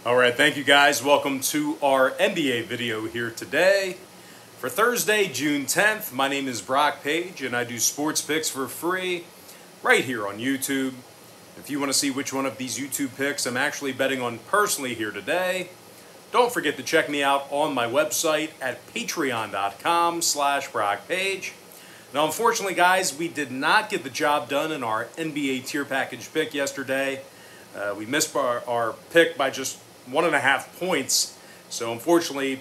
All right, thank you guys. Welcome to our NBA video here today. For Thursday, June 10th, my name is Brock Page and I do sports picks for free right here on YouTube. If you want to see which one of these YouTube picks I'm actually betting on personally here today, don't forget to check me out on my website at patreon.com/BrockPage. Now, unfortunately, guys, we did not get the job done in our NBA tier package pick yesterday. We missed our pick by just 1.5 points. So, unfortunately,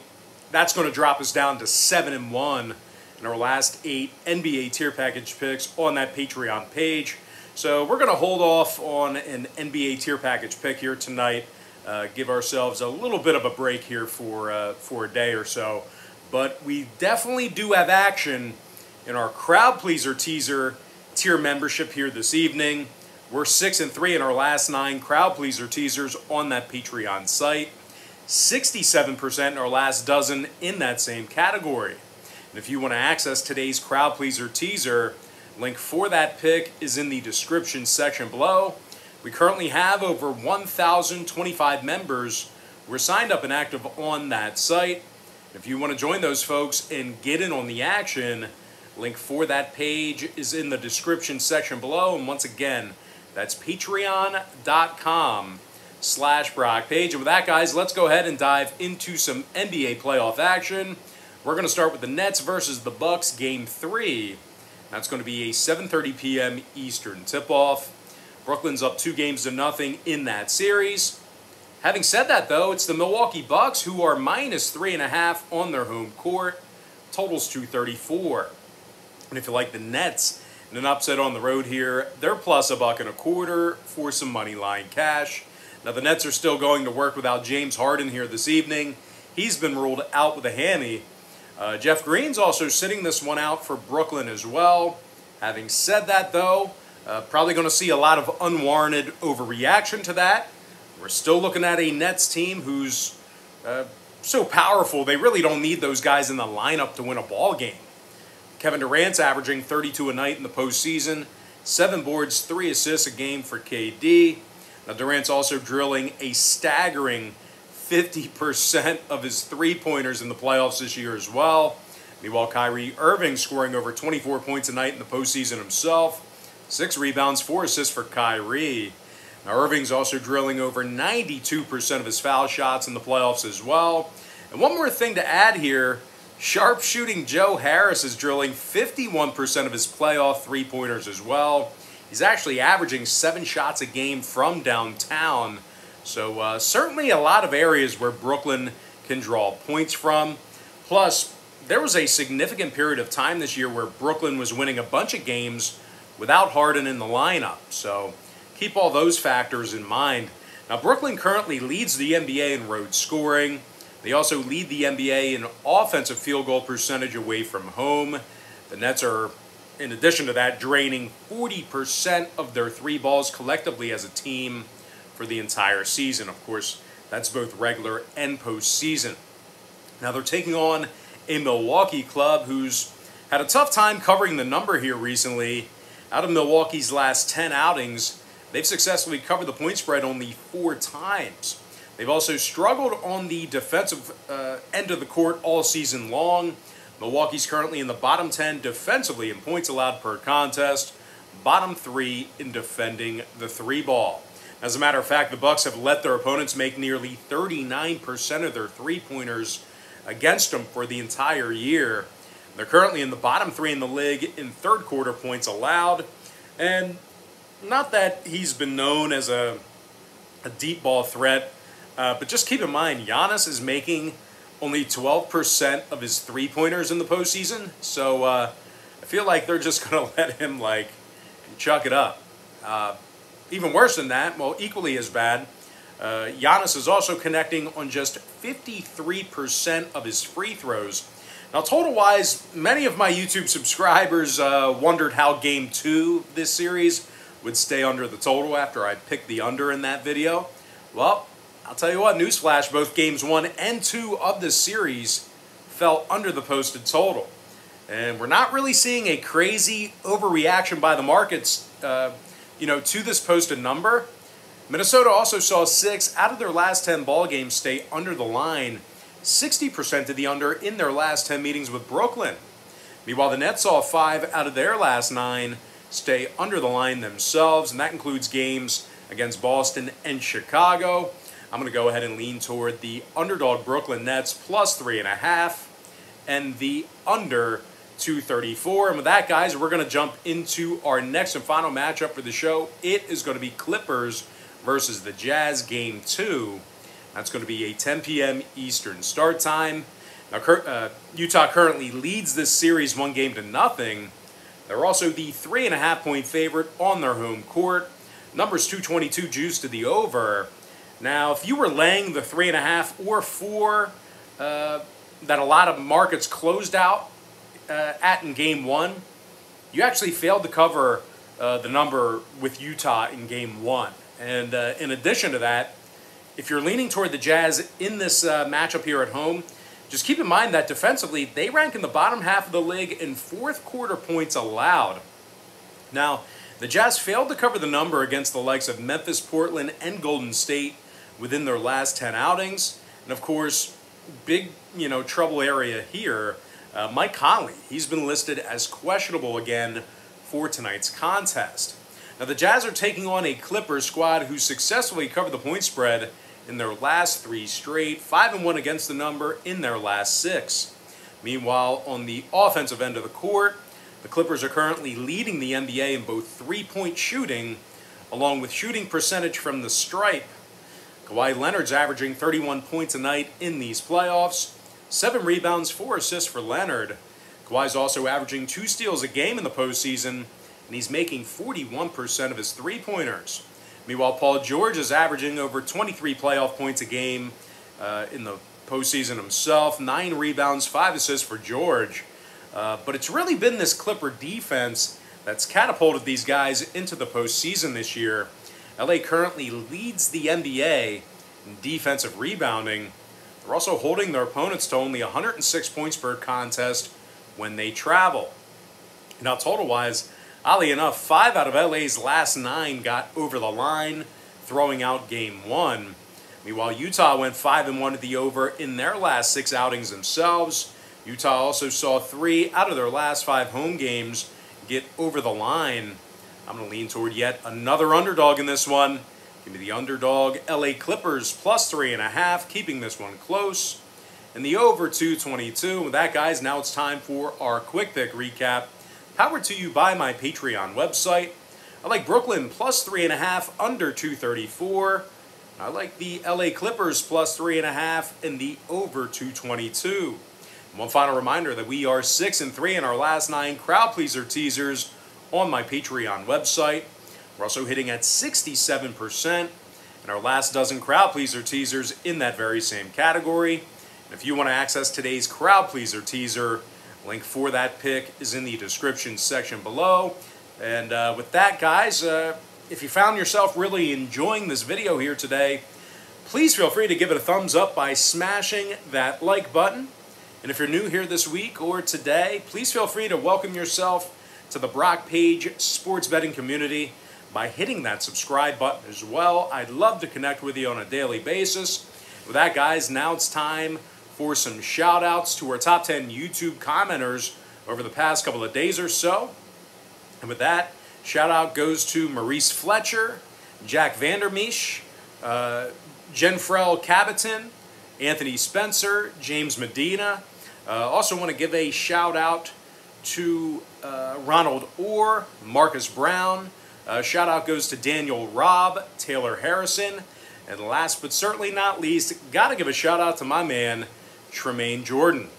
that's going to drop us down to 7-1 in our last 8 NBA tier package picks on that Patreon page. So, we're going to hold off on an NBA tier package pick here tonight. Give ourselves a little bit of a break here for a day or so. But we definitely do have action in our Crowd Pleaser Teaser tier membership here this evening. We're 6-3 in our last 9 Crowd Pleaser Teasers on that Patreon site. 67% in our last dozen in that same category. And if you want to access today's Crowd Pleaser Teaser, link for that pick is in the description section below. We currently have over 1,025 members who are signed up and active on that site. If you want to join those folks and get in on the action, link for that page is in the description section below. And once again, that's patreon.com/BrockPage. And with that, guys, let's go ahead and dive into some NBA playoff action. We're going to start with the Nets versus the Bucks, Game 3. That's going to be a 7:30 p.m. Eastern tip-off. Brooklyn's up 2-0 in that series. Having said that, though, it's the Milwaukee Bucks who are -3.5 on their home court. Totals 234. And if you like the Nets in an upset on the road here, they're plus $1.25 for some money line cash. Now, the Nets are still going to work without James Harden here this evening. He's been ruled out with a hammy. Jeff Green's also sitting this one out for Brooklyn as well. Having said that, though, probably going to see a lot of unwarranted overreaction to that. We're still looking at a Nets team who's so powerful, they really don't need those guys in the lineup to win a ball game. Kevin Durant's averaging 32 a night in the postseason, 7 boards, 3 assists a game for KD. Now, Durant's also drilling a staggering 50% of his three-pointers in the playoffs this year as well. Meanwhile, Kyrie Irving scoring over 24 points a night in the postseason himself. 6 rebounds, 4 assists for Kyrie. Now, Irving's also drilling over 92% of his foul shots in the playoffs as well. And one more thing to add here, sharpshooting Joe Harris is drilling 51% of his playoff three-pointers as well. He's actually averaging 7 shots a game from downtown. So certainly a lot of areas where Brooklyn can draw points from. Plus, there was a significant period of time this year where Brooklyn was winning a bunch of games without Harden in the lineup. So keep all those factors in mind. Now, Brooklyn currently leads the NBA in road scoring. They also lead the NBA in offensive field goal percentage away from home. The Nets are, in addition to that, draining 40% of their 3 balls collectively as a team for the entire season. Of course, that's both regular and postseason. Now, they're taking on a Milwaukee club who's had a tough time covering the number here recently. Out of Milwaukee's last 10 outings, they've successfully covered the point spread only 4 times. They've also struggled on the defensive end of the court all season long. Milwaukee's currently in the bottom 10 defensively in points allowed per contest, bottom 3 in defending the 3-ball. As a matter of fact, the Bucks have let their opponents make nearly 39% of their three-pointers against them for the entire year. They're currently in the bottom 3 in the league in third-quarter points allowed. And not that he's been known as a deep ball threat, but just keep in mind, Giannis is making only 12% of his three-pointers in the postseason. So I feel like they're just going to let him, chuck it up. Even worse than that, well, equally as bad, Giannis is also connecting on just 53% of his free throws. Now, total-wise, many of my YouTube subscribers wondered how Game 2 this series would stay under the total after I picked the under in that video. Well, I'll tell you what, newsflash, both Games 1 and 2 of this series fell under the posted total. And we're not really seeing a crazy overreaction by the markets, to this posted number. Minnesota also saw 6 out of their last 10 ball games stay under the line, 60% of the under in their last 10 meetings with Brooklyn. Meanwhile, the Nets saw 5 out of their last 9 stay under the line themselves, and that includes games against Boston and Chicago. I'm going to go ahead and lean toward the underdog Brooklyn Nets plus 3.5 and the under 234. And with that, guys, we're going to jump into our next and final matchup for the show. It is going to be Clippers versus the Jazz Game 2. That's going to be a 10 p.m. Eastern start time. Now, Utah currently leads this series 1-0. They're also the 3.5-point favorite on their home court. Numbers 222 juice to the over. Now, if you were laying the 3.5 or 4 that a lot of markets closed out at in Game 1, you actually failed to cover the number with Utah in Game 1. And in addition to that, if you're leaning toward the Jazz in this matchup here at home, just keep in mind that defensively, they rank in the bottom half of the league in fourth quarter points allowed. Now, the Jazz failed to cover the number against the likes of Memphis, Portland, and Golden State within their last 10 outings. And of course, big, trouble area here, Mike Conley. He's been listed as questionable again for tonight's contest. Now, the Jazz are taking on a Clippers squad who successfully covered the point spread in their last 3 straight, 5-1 against the number in their last 6. Meanwhile, on the offensive end of the court, the Clippers are currently leading the NBA in both three-point shooting, along with shooting percentage from the stripe. Kawhi Leonard's averaging 31 points a night in these playoffs, 7 rebounds, 4 assists for Leonard. Kawhi's also averaging 2 steals a game in the postseason, and he's making 41% of his three-pointers. Meanwhile, Paul George is averaging over 23 playoff points a game in the postseason himself, 9 rebounds, 5 assists for George. But it's really been this Clipper defense that's catapulted these guys into the postseason this year. LA currently leads the NBA in defensive rebounding. They're also holding their opponents to only 106 points per contest when they travel. Now, total-wise, oddly enough, 5 out of LA's last 9 got over the line, throwing out Game 1. Meanwhile, Utah went 5-1 at the over in their last 6 outings themselves. Utah also saw 3 out of their last 5 home games get over the line. I'm going to lean toward yet another underdog in this one. Give me the underdog, LA Clippers plus 3.5, keeping this one close. And the over 222. With that, guys, now it's time for our quick pick recap. Powered to you by my Patreon website. I like Brooklyn plus 3.5, under 234. I like the LA Clippers plus 3.5 and the over 222. And one final reminder that we are 6-3 in our last 9 crowd pleaser teasers on my Patreon website. We're also hitting at 67% in our last dozen crowd pleaser teasers in that very same category. And if you want to access today's crowd pleaser teaser, link for that pick is in the description section below. And with that, guys, if you found yourself really enjoying this video here today, please feel free to give it a thumbs up by smashing that like button. And if you're new here this week or today, please feel free to welcome yourself to the Brock Page sports betting community by hitting that subscribe button as well. I'd love to connect with you on a daily basis. With that, guys, now it's time for some shout outs to our top 10 YouTube commenters over the past couple of days or so. And with that, shout out goes to Maurice Fletcher, Jack Vandermeesh, Jenfrel Cabotin, Anthony Spencer, James Medina. Also want to give a shout out to Ronald Orr, Marcus Brown. Shout out goes to Daniel Robb, Taylor Harrison. And last but certainly not least, got to give a shout out to my man, Tremaine Jordan.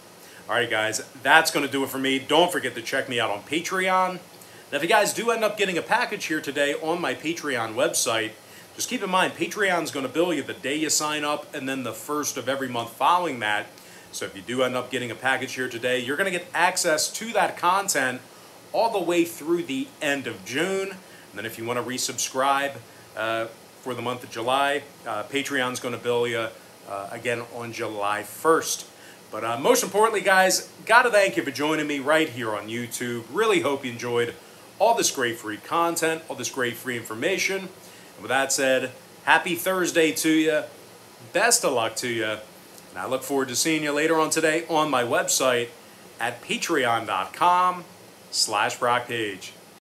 All right, guys, that's going to do it for me. Don't forget to check me out on Patreon. Now, if you guys do end up getting a package here today on my Patreon website, just keep in mind, Patreon's going to bill you the day you sign up and then the first of every month following that. So if you do end up getting a package here today, you're going to get access to that content all the way through the end of June. And then if you want to resubscribe for the month of July, Patreon's going to bill you again on July 1st. But most importantly, guys, got to thank you for joining me right here on YouTube. Really hope you enjoyed all this great free content, all this great free information. And with that said, Happy Thursday to you. Best of luck to you. And I look forward to seeing you later on today on my website at patreon.com/BrockPage.